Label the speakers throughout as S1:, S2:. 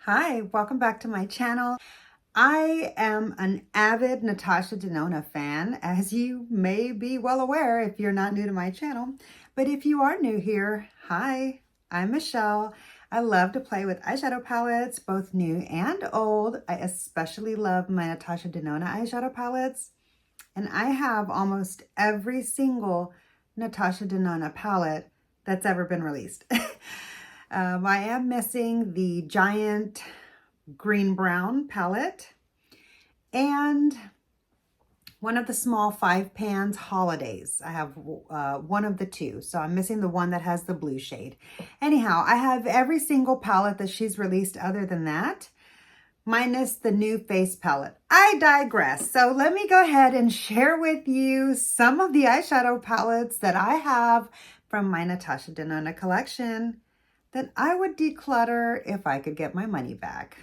S1: Hi, welcome back to my channel. I am an avid Natasha Denona fan, as you may be well aware if you're not new to my channel. But if you are new here, hi, I'm Michelle. I love to play with eyeshadow palettes, both new and old. I especially love my Natasha Denona eyeshadow palettes. And I have almost every single Natasha Denona palette that's ever been released. I am missing the giant green-brown palette and one of the small 5 pans holidays. I have one of the two, so I'm missing the one that has the blue shade. Anyhow, I have every single palette that she's released other than that, minus the new face palette. I digress. So let me go ahead and share with you some of the eyeshadow palettes that I have from my Natasha Denona collection that I would declutter if I could get my money back.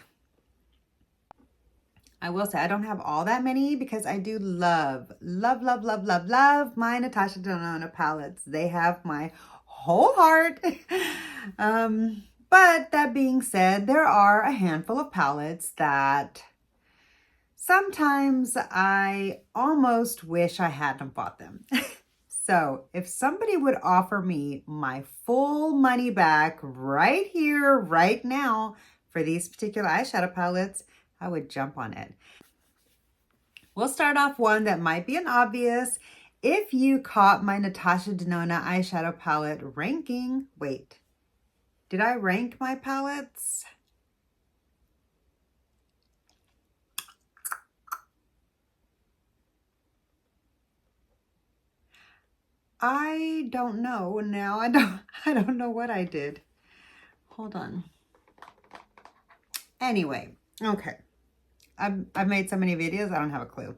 S1: I will say I don't have all that many because I do love my Natasha Denona palettes. They have my whole heart. But that being said, there are a handful of palettes that sometimes I almost wish I hadn't bought them. So if somebody would offer me my full money back right here, right now, for these particular eyeshadow palettes, I would jump on it. We'll start off one that might be an obvious. If you caught my Natasha Denona eyeshadow palette ranking, wait, did I rank my palettes? I don't know now. I don't know what I did. Hold on. Anyway, okay. I've made so many videos, I don't have a clue.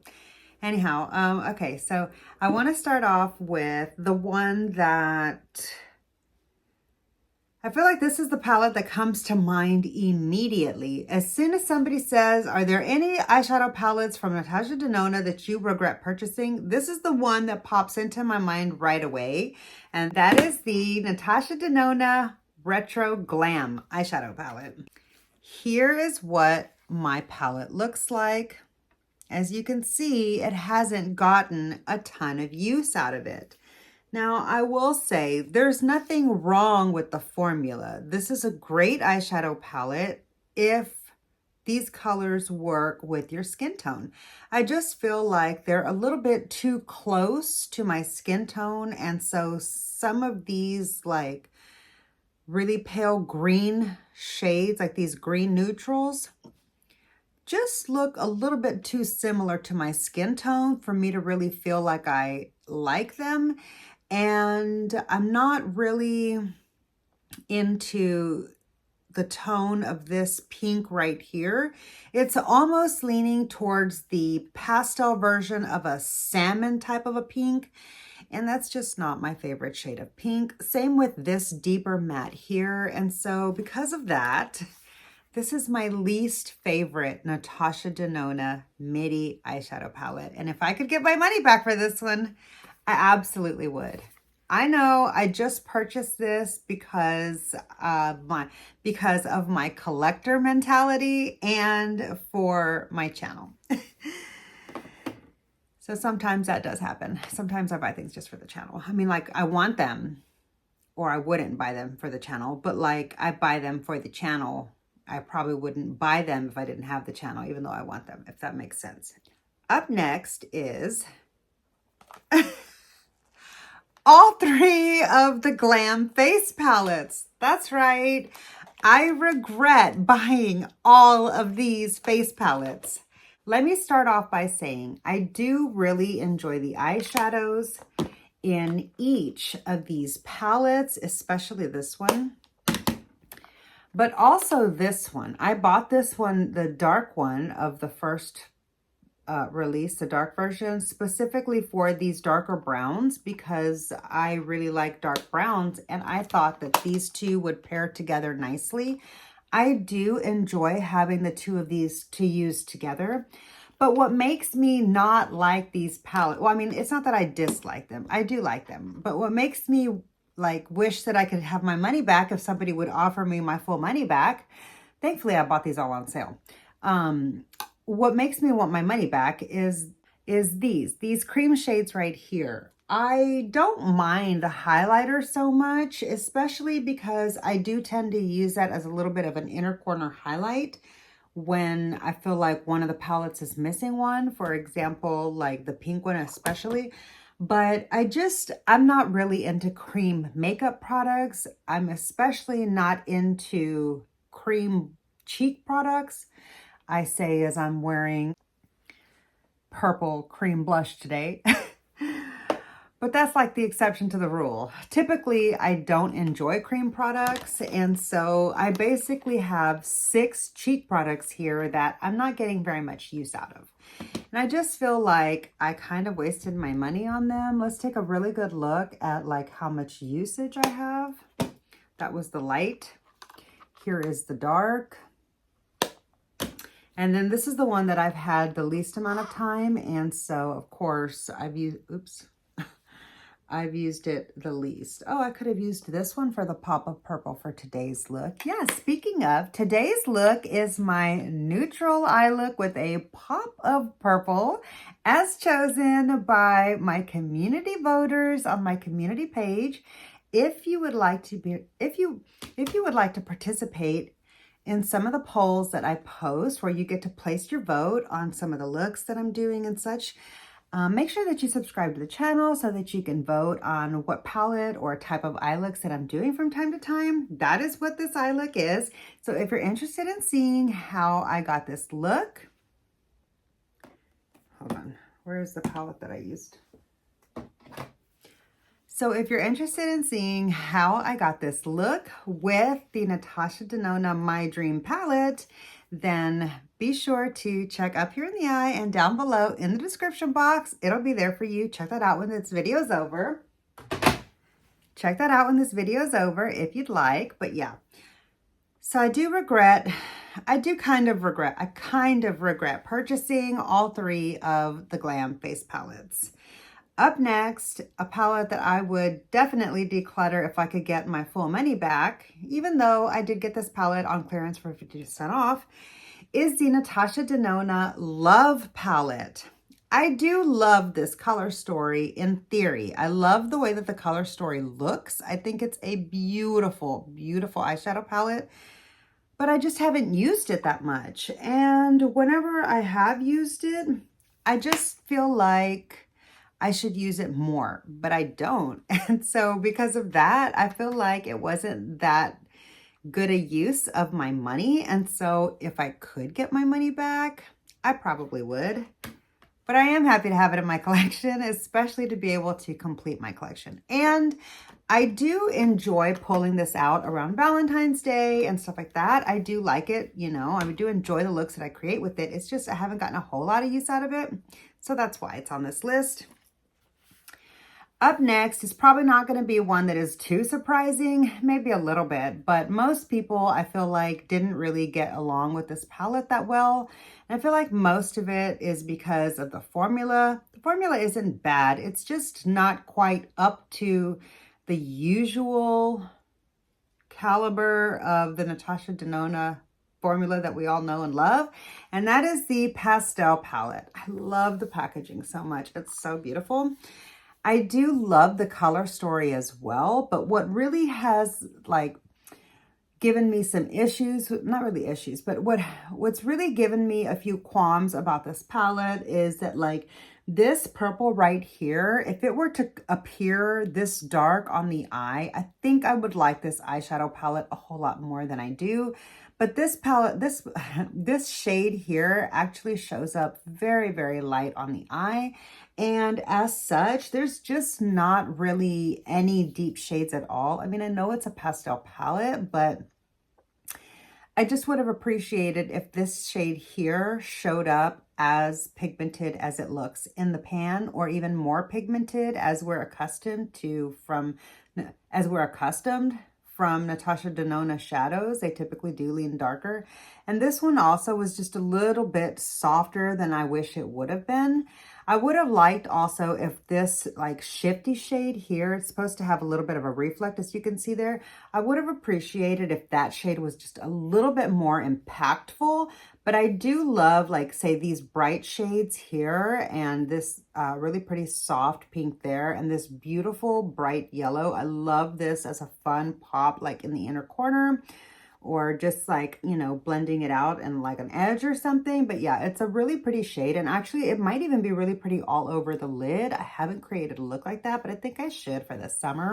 S1: Anyhow, okay, so I want to start off with the one that I feel like this is the palette that comes to mind immediately. As soon as somebody says, are there any eyeshadow palettes from Natasha Denona that you regret purchasing? This is the one that pops into my mind right away. And that is the Natasha Denona Retro Glam eyeshadow palette. Here is what my palette looks like. As you can see, it hasn't gotten a ton of use out of it. Now, I will say there's nothing wrong with the formula. This is a great eyeshadow palette if these colors work with your skin tone. I just feel like they're a little bit too close to my skin tone. And so some of these like really pale green shades, like these green neutrals, just look a little bit too similar to my skin tone for me to really feel like I like them. And I'm not really into the tone of this pink right here. It's almost leaning towards the pastel version of a salmon type of a pink. And that's just not my favorite shade of pink. Same with this deeper matte here. And so because of that, this is my least favorite Natasha Denona Midi eyeshadow palette. And if I could get my money back for this one, I absolutely would. I know I just purchased this because of my collector mentality and for my channel. So sometimes that does happen. Sometimes I buy things just for the channel. I mean, like I want them or I wouldn't buy them for the channel, but like I buy them for the channel. I probably wouldn't buy them if I didn't have the channel, even though I want them, if that makes sense. Up next is all 3 of the Glam face palettes. That's right. I regret buying all of these face palettes. Let me start off by saying I do really enjoy the eyeshadows in each of these palettes, especially this one. But also this one. I bought this one, the dark one of the first release, the dark version, specifically for these darker browns because I really like dark browns and I thought that these two would pair together nicely. I do enjoy having the two of these to use together. But what makes me not like these palettes, well, I mean, it's not that I dislike them. I do like them. But what makes me like wish that I could have my money back if somebody would offer me my full money back, Thankfully, I bought these all on sale. What makes me want my money back is these cream shades right here. I don't mind the highlighter so much, especially because I do tend to use that as a little bit of an inner corner highlight when I feel like one of the palettes is missing one, for example, like the pink one especially. But I'm not really into cream makeup products. I'm especially not into cream cheek products. I say as I'm wearing purple cream blush today. But that's like the exception to the rule. Typically, I don't enjoy cream products, and so I basically have 6 cheek products here that I'm not getting very much use out of. And I just feel like I kind of wasted my money on them. Let's take a really good look at like how much usage I have. That was the light. Here is the dark. And then this is the one that I've had the least amount of time, and so of course I've used it the least. Oh, I could have used this one for the pop of purple for today's look. Yeah, speaking of, today's look is my neutral eye look with a pop of purple as chosen by my community voters on my community page. If you would like to participate in some of the polls that I post where you get to place your vote on some of the looks that I'm doing and such, make sure that you subscribe to the channel so that you can vote on what palette or type of eye looks that I'm doing from time to time. That is what this eye look is. So if you're interested in seeing how I got this look, hold on, where is the palette that I used? So if you're interested in seeing how I got this look with the NATASHA DENONA My Dream palette, then be sure to check up here in the eye and down below in the description box. It'll be there for you. Check that out when this video is over. Check that out when this video is over if you'd like. But yeah, so I kind of regret purchasing all 3 of the Glam face palettes. Up next, a palette that I would definitely declutter if I could get my full money back, even though I did get this palette on clearance for 50% off, is the NATASHA DENONA Love Palette. I do love this color story in theory. I love the way that the color story looks. I think it's a beautiful, beautiful eyeshadow palette, but I just haven't used it that much. And whenever I have used it, I just feel like I should use it more, but I don't. And so because of that, I feel like it wasn't that good a use of my money. And so if I could get my money back, I probably would. But I am happy to have it in my collection, especially to be able to complete my collection. And I do enjoy pulling this out around Valentine's Day and stuff like that. I do like it, you know, I do enjoy the looks that I create with it. It's just I haven't gotten a whole lot of use out of it. So that's why it's on this list. Up next is probably not going to be one that is too surprising, maybe a little bit, but most people I feel like didn't really get along with this palette that well. And I feel like most of it is because of the formula. The formula isn't bad. It's just not quite up to the usual caliber of the NATASHA DENONA formula that we all know and love. And that is the Pastel Palette. I love the packaging so much. It's so beautiful. I do love the color story as well, but what really has like given me some issues, not really issues, but what's really given me a few qualms about this palette is that like this purple right here, if it were to appear this dark on the eye, I think I would like this eyeshadow palette a whole lot more than I do. But this palette, this shade here actually shows up very, very light on the eye. And as such, there's just not really any deep shades at all. I mean, I know it's a pastel palette, but I just would have appreciated if this shade here showed up as pigmented as it looks in the pan, or even more pigmented as we're accustomed from NATASHA DENONA shadows. They typically do lean darker. And this one also was just a little bit softer than I wish it would have been. I would have liked also if this like shifty shade here, it's supposed to have a little bit of a reflect, as you can see there. I would have appreciated if that shade was just a little bit more impactful. But I do love, like, say, these bright shades here and this really pretty soft pink there and this beautiful bright yellow. I love this as a fun pop, like in the inner corner, or just like, you know, blending it out and like an edge or something. But yeah, it's a really pretty shade. And actually it might even be really pretty all over the lid. I haven't created a look like that, but I think I should for the summer.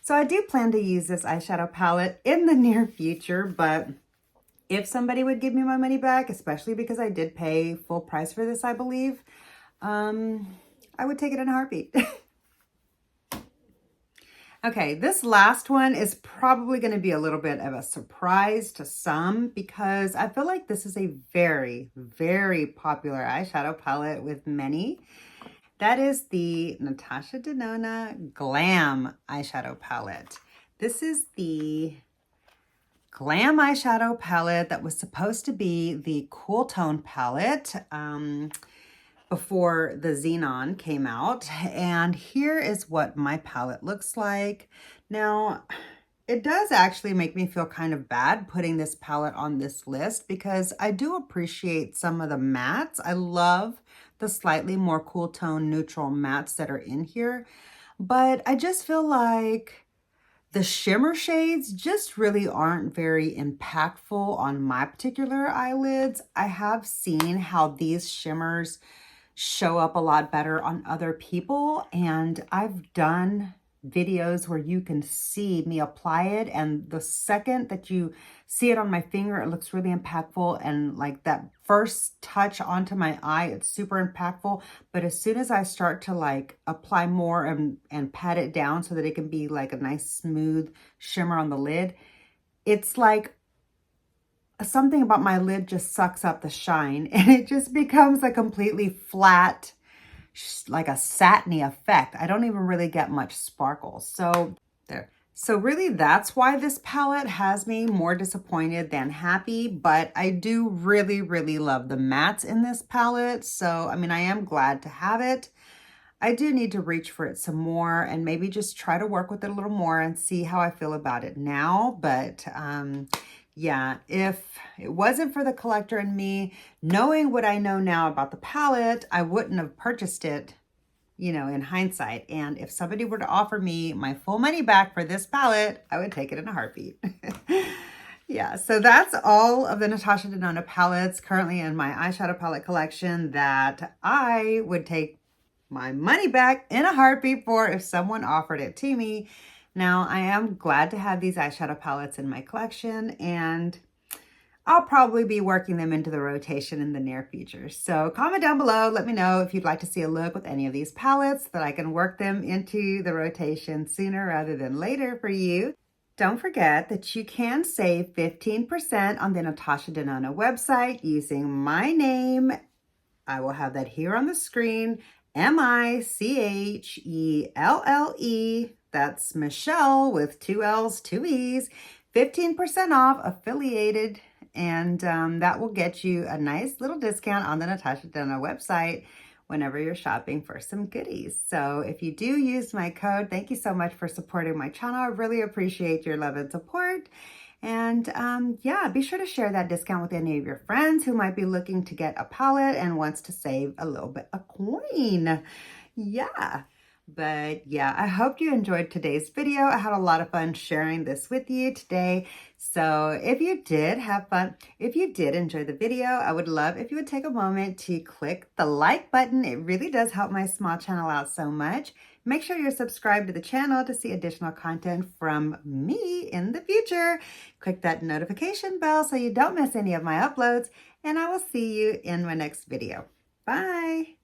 S1: So I do plan to use this eyeshadow palette in the near future, but if somebody would give me my money back, especially because I did pay full price for this, I believe, I would take it in a heartbeat. Okay, this last one is probably going to be a little bit of a surprise to some because I feel like this is a very, very popular eyeshadow palette with many. That is the Natasha Denona Glam eyeshadow palette. This is the Glam eyeshadow palette that was supposed to be the cool tone palette before the Xenon came out. And here is what my palette looks like. Now, it does actually make me feel kind of bad putting this palette on this list because I do appreciate some of the mattes. I love the slightly more cool tone neutral mattes that are in here, but I just feel like the shimmer shades just really aren't very impactful on my particular eyelids. I have seen how these shimmers show up a lot better on other people, and I've done videos where you can see me apply it, and the second that you see it on my finger, it looks really impactful, and like that first touch onto my eye, it's super impactful. But as soon as I start to like apply more and pat it down so that it can be like a nice smooth shimmer on the lid, it's like something about my lid just sucks up the shine and it just becomes a completely flat, like a satiny effect. I don't even really get much sparkle. So there. So really that's why this palette has me more disappointed than happy, but I do really, really love the mattes in this palette. So, I mean, I am glad to have it. I do need to reach for it some more and maybe just try to work with it a little more and see how I feel about it now. But yeah, if it wasn't for the collector in me, knowing what I know now about the palette, I wouldn't have purchased it, you know, in hindsight. And if somebody were to offer me my full money back for this palette, I would take it in a heartbeat. Yeah, so that's all of the Natasha Denona palettes currently in my eyeshadow palette collection that I would take my money back in a heartbeat for if someone offered it to me. Now, I am glad to have these eyeshadow palettes in my collection, and I'll probably be working them into the rotation in the near future. So comment down below, let me know if you'd like to see a look with any of these palettes that I can work them into the rotation sooner rather than later for you. Don't forget that you can save 15% on the Natasha Denona website using my name. I will have that here on the screen, M-I-C-H-E-L-L-E. That's Michelle with 2 L's, 2 E's, 15% off affiliated. And that will get you a nice little discount on the Natasha Denona website whenever you're shopping for some goodies. So if you do use my code, thank you so much for supporting my channel. I really appreciate your love and support. And yeah, be sure to share that discount with any of your friends who might be looking to get a palette and wants to save a little bit of coin. Yeah. But yeah, I hope you enjoyed today's video. I had a lot of fun sharing this with you today. So if you did have fun, if you did enjoy the video, I would love if you would take a moment to click the like button. It really does help my small channel out so much. Make sure you're subscribed to the channel to see additional content from me in the future. Click that notification bell so you don't miss any of my uploads, and I will see you in my next video. Bye.